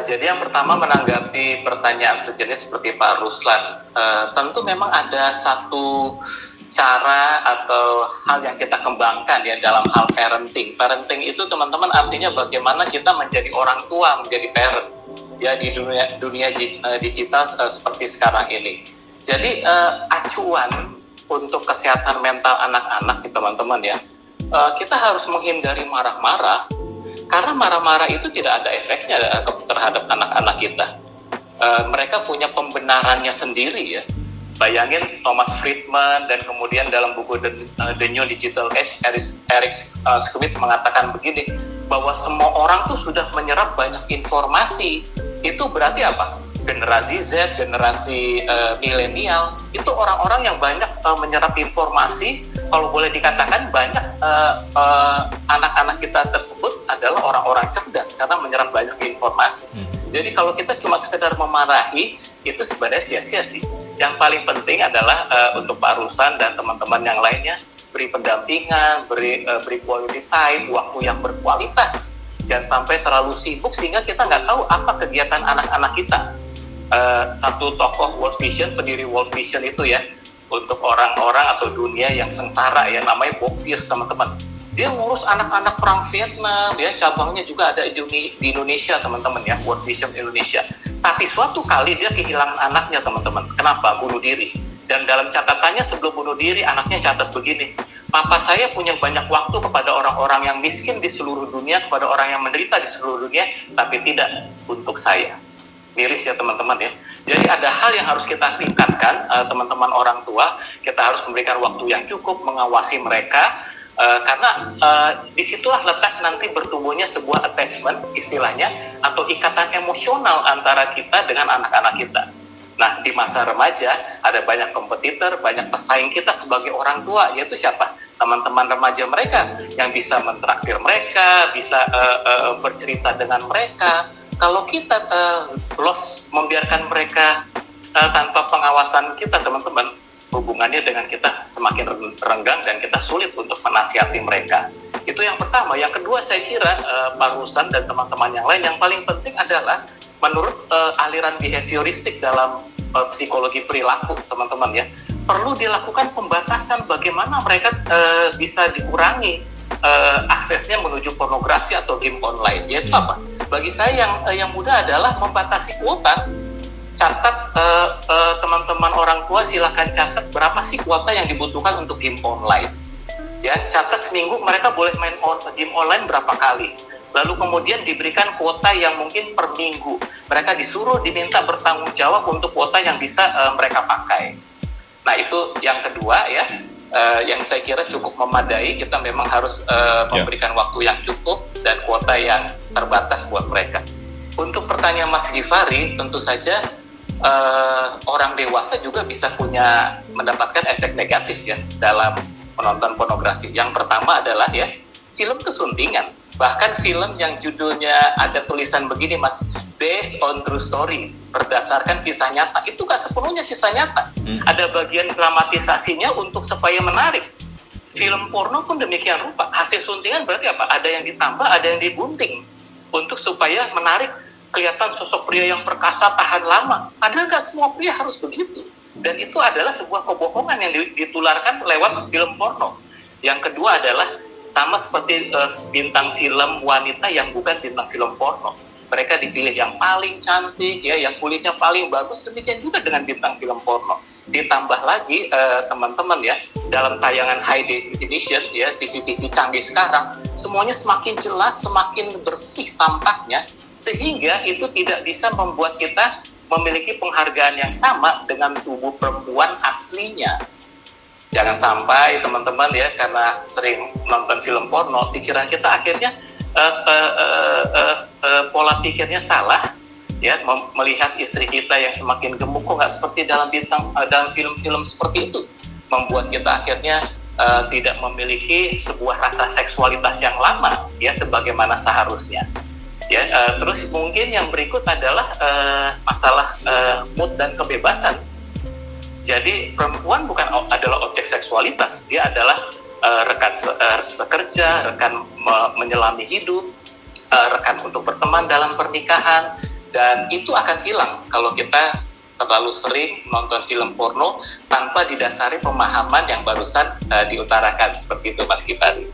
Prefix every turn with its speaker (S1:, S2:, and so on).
S1: Jadi yang pertama menanggapi pertanyaan sejenis seperti Pak Ruslan, tentu memang ada satu cara atau hal yang kita kembangkan ya dalam hal parenting. Parenting itu teman-teman artinya bagaimana kita menjadi orang tua, menjadi parent ya di dunia digital seperti sekarang ini. Jadi acuan untuk kesehatan mental anak-anak teman-teman ya, kita harus menghindari marah-marah. Karena marah-marah itu tidak ada efeknya terhadap anak-anak kita. Mereka punya pembenarannya sendiri ya. Bayangin Thomas Friedman dan kemudian dalam buku The New Digital Age, Eric Schmidt mengatakan begini, bahwa semua orang tuh sudah menyerap banyak informasi. Itu berarti apa? Generasi Z, generasi milenial, itu orang-orang yang banyak menyerap informasi. Kalau boleh dikatakan banyak anak-anak kita tersebut adalah orang-orang cerdas karena menyerap banyak informasi. Jadi kalau kita cuma sekedar memarahi, itu sebenarnya sia-sia sih. Yang paling penting adalah untuk Pak Ruslan dan teman-teman yang lainnya, beri pendampingan, beri quality time, waktu yang berkualitas. Jangan sampai terlalu sibuk sehingga kita nggak tahu apa kegiatan anak-anak kita. Satu tokoh World Vision, pendiri World Vision itu ya, untuk orang-orang atau dunia yang sengsara ya, namanya Bob Pierce teman-teman. Dia ngurus anak-anak perang Vietnam ya, cabangnya juga ada di Indonesia teman-teman ya, World Vision Indonesia. Tapi suatu kali dia kehilangan anaknya teman-teman. Kenapa? Bunuh diri. Dan dalam catatannya sebelum bunuh diri, anaknya catat begini, papa saya punya banyak waktu kepada orang-orang yang miskin di seluruh dunia, kepada orang yang menderita di seluruh dunia, tapi tidak untuk saya. Miris ya teman-teman ya. Jadi ada hal yang harus kita tingkatkan, teman-teman orang tua. Kita harus memberikan waktu yang cukup, mengawasi mereka, karena disitulah letak nanti bertumbuhnya sebuah attachment istilahnya, atau ikatan emosional antara kita dengan anak-anak kita. Nah, di masa remaja ada banyak kompetitor, banyak pesaing kita sebagai orang tua, yaitu siapa? Teman-teman remaja mereka yang bisa mentraktir mereka, bisa bercerita dengan mereka. Kalau kita membiarkan mereka tanpa pengawasan kita teman-teman, hubungannya dengan kita semakin renggang dan kita sulit untuk menasihati mereka. Itu yang pertama. Yang kedua saya kira Pak Ruslan dan teman-teman yang lain, yang paling penting adalah menurut aliran behavioristik dalam psikologi perilaku teman-teman ya, perlu dilakukan pembatasan bagaimana mereka bisa dikurangi aksesnya menuju pornografi atau game online. Yaitu apa? Bagi saya yang mudah adalah membatasi kuota. Catat teman-teman orang tua, silakan catat berapa sih kuota yang dibutuhkan untuk game online. Ya, catat seminggu mereka boleh main game online berapa kali. Lalu kemudian diberikan kuota yang mungkin per minggu. Mereka disuruh diminta bertanggung jawab untuk kuota yang bisa mereka pakai. Nah, itu yang kedua ya. Yang saya kira cukup memadai. Kita memang harus memberikan waktu yang cukup dan kuota yang terbatas buat mereka. Untuk pertanyaan Mas Givari, tentu saja orang dewasa juga bisa mendapatkan efek negatif ya dalam menonton pornografi. Yang pertama adalah ya, film kesuntingan. Bahkan film yang judulnya ada tulisan begini Mas, based on true story, berdasarkan kisah nyata, itu gak sepenuhnya kisah nyata. Ada bagian dramatisasinya untuk supaya menarik. Film porno pun demikian rupa. Hasil suntingan berarti apa? Ada yang ditambah, ada yang digunting untuk supaya menarik, kelihatan sosok pria yang perkasa tahan lama. Padahal gak semua pria harus begitu. Dan itu adalah sebuah kebohongan yang ditularkan lewat film porno. Yang kedua adalah sama seperti bintang film wanita yang bukan bintang film porno. Mereka dipilih yang paling cantik, ya, yang kulitnya paling bagus. Demikian juga dengan bintang film porno. Ditambah lagi teman-teman ya, dalam tayangan high definition ya, TV-TV canggih sekarang, semuanya semakin jelas, semakin bersih tampaknya, sehingga itu tidak bisa membuat kita memiliki penghargaan yang sama dengan tubuh perempuan aslinya. Jangan sampai teman-teman ya, karena sering nonton film porno, pikiran kita akhirnya pola pikirnya salah ya, melihat istri kita yang semakin gemuk kok nggak seperti dalam film-film seperti itu, membuat kita akhirnya tidak memiliki sebuah rasa seksualitas yang lama ya sebagaimana seharusnya ya. Terus mungkin yang berikut adalah masalah mood dan kebebasan. Jadi perempuan bukan adalah objek seksualitas, dia adalah rekan sekerja, rekan menyelami hidup, rekan untuk berteman dalam pernikahan, dan itu akan hilang kalau kita terlalu sering nonton film porno tanpa didasari pemahaman yang barusan diutarakan, seperti itu Mas Gibran.